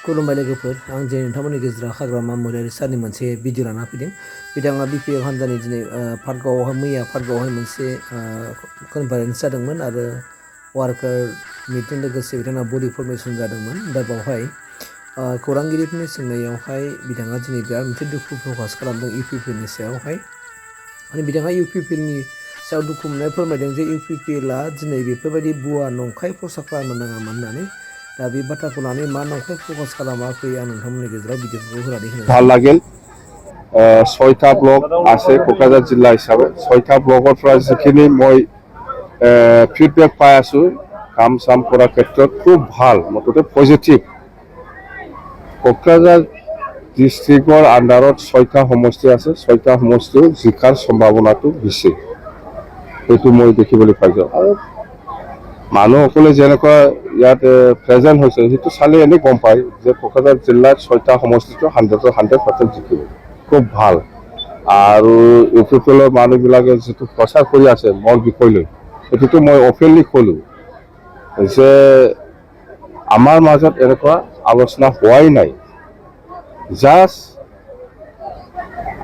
खुलुमबाय लोगोफोर आं दिनै नोंथांमोननि गेजेराव हाग्रामा महिलारि सारनि मोनसे भिडिअ लाना फैदों बिथाङा बिपिएफ हान्जानि दिनै पार्कआवहाय मैया पार्कआवहाय मोनसे कनफारेन्स जादोंमोन आरो वार्कार मिटिं लोगोसे बिथाङा बडि फर्मेसन जादोंमोन दा बावहाय खौरांगिरिफोरनि सोंनायावहाय बिथाङा दिनै बिराद मोनसे दुखु प्रकास खालामदों इउपिपिएलनि सायावहाय माने बिथाङा इउपिपिएलनि सायाव दुखु मोननाय फोरमायदों जे इउपिपिएलआ दिनै बेफोरबायदि भुवा नंखाय प्रसार खालामनो नाङामोन होननानै दा बे बाथ्राखौ लानानै मा नंखाय फकास खालामाखै आं नोंथांमोननि गेजेराव भिडिअखौ होनानै होनो ভাল লাগিল 6টা ব্লক আছে কোকৰাঝাৰ জিলা হিচাপে 6টা ব্লকৰ পৰা যিখিনি মই ফিডবেক পাই আছো কাম সাম কৰাৰ ক্ষেত্ৰত খুব ভাল মততে পজিটিভ কোকৰাঝাৰ ডিস্ট্ৰিক্টৰ আন্ডাৰত 6টা সমষ্টি আছে 6টা সমষ্টিৰ জিকাৰ সম্ভাৱনাটো বেছি এইটো মই দেখিবলৈ পাইছো আৰু মানুহসকলে যেনেকুৱা ইয়াত প্ৰেজেন্ট হৈছে সেইটো চালে এনে গম পায় যে কোকৰাঝাৰ জিলাত 6টা সমষ্টিটো 100% জিকিব খুব ভাল আৰু ইউপিপিএলৰ মানুহবিলাকে যেটো প্ৰচাৰ কৰি আছে মোৰ বিষয়লৈ এটোটো মই অফিচিয়েলি কলো যে আমাৰ মাজত এনেকুৱা আলোচনা হোৱাই নাই জাস্ট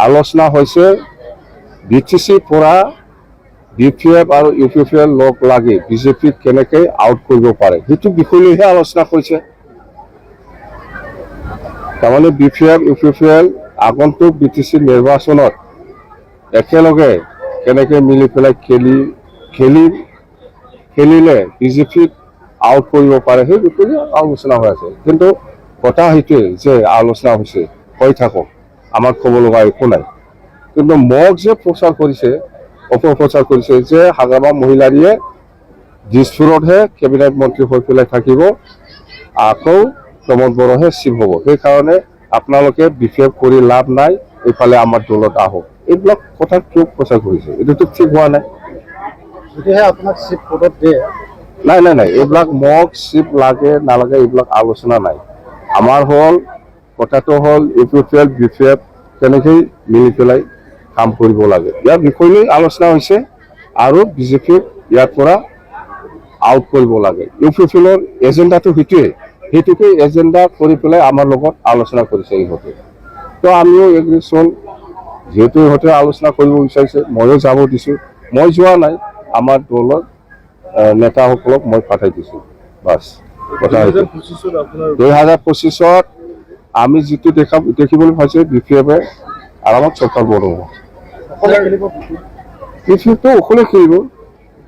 আলোচনা হৈছে বিটিসি পৰা বিপিএফ আৰু ইউপিপিএল লগ লাগি বিজেপি কেনেকৈ আউট কৰিব পাৰে সেইটো বিষয়লৈহে আলোচনা কৰিছে তাৰমানে বিপিএফ ইউপিপিএল আগন্তুক বিটিসি নিৰ্বাচনত একেলগে কেনেকৈ মিলি পেলাই খেলিলে বিজেপি আউট কৰিব পাৰে সেই বিষয়ে আলোচনা হৈ আছে কিন্তু কথা হৈছে যে আলোচনা হৈছে হৈ থাকক আমাৰ ক'ব লগা একো নাই কিন্তু মোক যে প্ৰচাৰ কৰিছে অপপ্ৰচাৰ কৰিছে যে হাগ্ৰামা মহিলাৰীয়ে দিছপুৰতহে কেবিনেট মন্ত্ৰী হৈ পেলাই থাকিব আকৌ প্ৰমোদ বড়োহে চিফ হ'ব সেইকাৰণে আপোনালোকে বিশেষ কৰি লাভ নাই এইফালে আমাৰ দলত আহক এইবিলাক কথা কিয় প্ৰচাৰ কৰিছে এইটোতো ঠিক হোৱা নাই যদিহে আপোনাক চিফ পদত দিয়ে নাই এইবিলাক মোক চিফ লাগে নালাগে এইবিলাক আলোচনা নাই আমাৰ হল কথাটো হল ইউপিপিএল বিপিএফ কেনেকৈ মিলি পেলাই কাম কৰিব লাগে ইয়াৰ বিষয়লৈ আলোচনা হৈছে আৰু বিজেপি ইয়াৰ পৰা আউট কৰিব লাগে ইউপিপিএলৰ এজেন্ডাটো হেতুকে এজেন্ডা কৰি পেলাই আমাৰ লগত আলোচনা কৰিছে ইহঁতে তো আমিও এগ্ৰিছন যেহেতু ইহঁতে আলোচনা কৰিব বিচাৰিছে ময়ো যাব দিছো মই যোৱা নাই আমাৰ দলৰ নেতাসকলক মই পাঠাই দিছো বাস কথা 2025ত আমি যেটো দেখিবলৈ পাইছে বিপিএফে আৰামত চৰকাৰ বনাব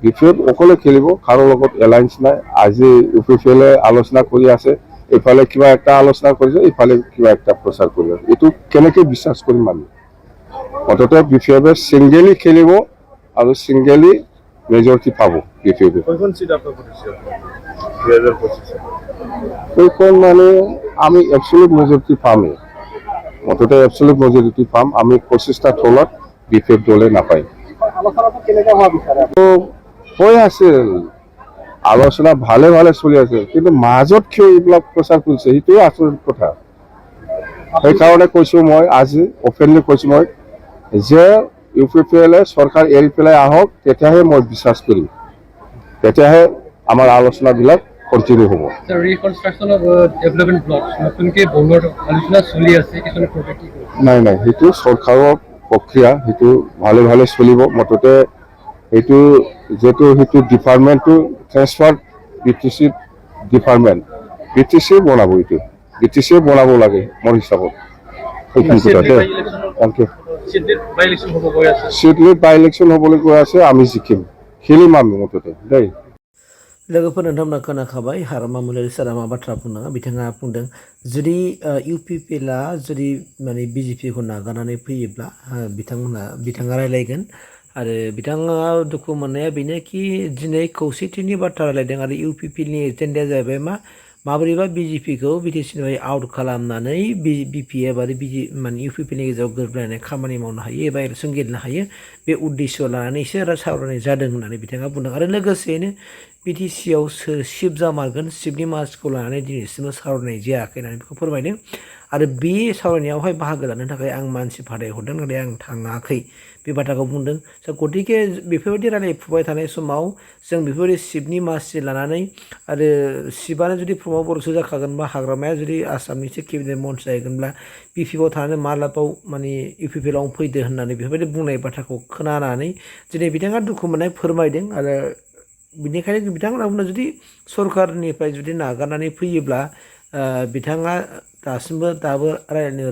বিপিএফটো অকলে খেলিব কাৰো লগত এলায়েন্স নাই আজি ইউপিপিএলে আলোচনা কৰি আছে এইফালে কিবা একটা আলোচনা কৰিছে এইফালে কিবা একটা প্ৰচাৰ কৰি আছে এইটো কেনেকৈ বিশ্বাস কৰিম আমি অততে বিপিএফে সিঙ্গেলি খেলিব আৰু সিঙ্গেলি মেজৰিটি পাব বিপিএফে কোন সিট আপনি কৰিছে 2025 কোন মানে আমি এবসলিউট মেজৰিটি পামে অততে এবসলিউট মেজৰিটি পাম আমি 25টা তলত বিপিএফ দলে নাপায় আলোচনাটো কেনেকৈ হোৱা বিচাৰে তো হৈ আছে আলোচনা ভালে চলি আছে কিন্তু মাজত কিয় এইবিলাক প্ৰচাৰ কৰিছে সেইটো আচৰিত কথা সেইকাৰণে কৈছো মই আজি অফিচিয়েলি কৈছো মই যে ইউপিপিএলে চৰকাৰ এৰি পেলাই আহক তেতিয়াহে মই বিশ্বাস কৰিম তেতিয়াহে আমাৰ আলোচনাবিলাক কন্টিনিউ হ'ব ৰিকনষ্ট্ৰাকচন অফ ডেভেলপমেন্ট ব্লকছ নতুনকৈ বনোৱাৰ আলোচনা চলি আছে কিছুমান প্ৰজেক্ট নাই সেইটো চৰকাৰৰ প্ৰক্ৰিয়া সেইটো ভালে চলিব মততে এইটো যেটো সেইটো ডিপাৰ্টমেন্টটো ট্ৰান্সফাৰ বিটিসি ডিপাৰ্টমেন্ট বিটিসি বনাব এইটো বিটিসি বনাব লাগে মোৰ হিচাপত সিডলিত বাই ইলেকশ্যন হ'বলৈ গৈ আছে আমি জিকিম খেলিম আমি মততে দেই लोगोफोर नोंथांमोना खोनाखाबाय हाग्रामा महिलारि सारा मा बाथ्रा बुंदों बिथाङा बुंदों जुदि इउपिपिएलआ जुदि माने बिजेपिखौ नागारनानै फैयोब्ला बिथाङा रायलायगोन आरो बिथाङा दुखु मोननाया बेनोखि दिनै खौसेथिनि बाथ्रा रायलायदों आरो इउपिपिएलनि एजेन्डाया जाहैबाय माबोरैबा बिजेपिखौ बिटिसिनिफ्राय आउट खालामनानै बिपिएफ आरो माने इउपिपिएलनि गेजेराव गोरोबलायनानै खामानि मावनो हायो एबा इलेक्सन गेलेनो हायो बे उद्देश्य लानानैसो सावरायनाय जादों होननानै बिथाङा बुंदों आरो लोगोसेयैनो बिटिसिआव शिब जामारगोन शिबनि मासिखौ लानानै दिनैसिमबो सावरायनाय जायाखै होननानै बेखौ फोरमायदों आरो बे सावरायनायावहाय बाहागो लानो थाखाय आं मानसि फाथायहरदों नाथाय आं थाङाखै बे बाथ्राखौ बुंदों गतिके बेफोरबायदि रायलायफुबाय थानाय समाव जों बेफोरबायदि शिबनि मासि लानानै आरो शिबानो जुदि प्रमद बर'सो जाखागोनबा हाग्रामाया जुदि आसामनिसो केबिनेट मन्थ्रि जाहैगोनब्ला बिपिएफआव थानानै मालाबाव माने इउपिपिएलआव फैदो होननानै बेफोरबायदि बुंनाय बाथ्राखौ खोनानानै दिनै बिथाङा दुखु मोननाय फोरमायदों आरो बिनिखायनो बिथांमोना बुंदों जुदि सरकारनिफ्राय जुदि नागारनानै फैयोब्ला बिथाङा दाबो रायलायनो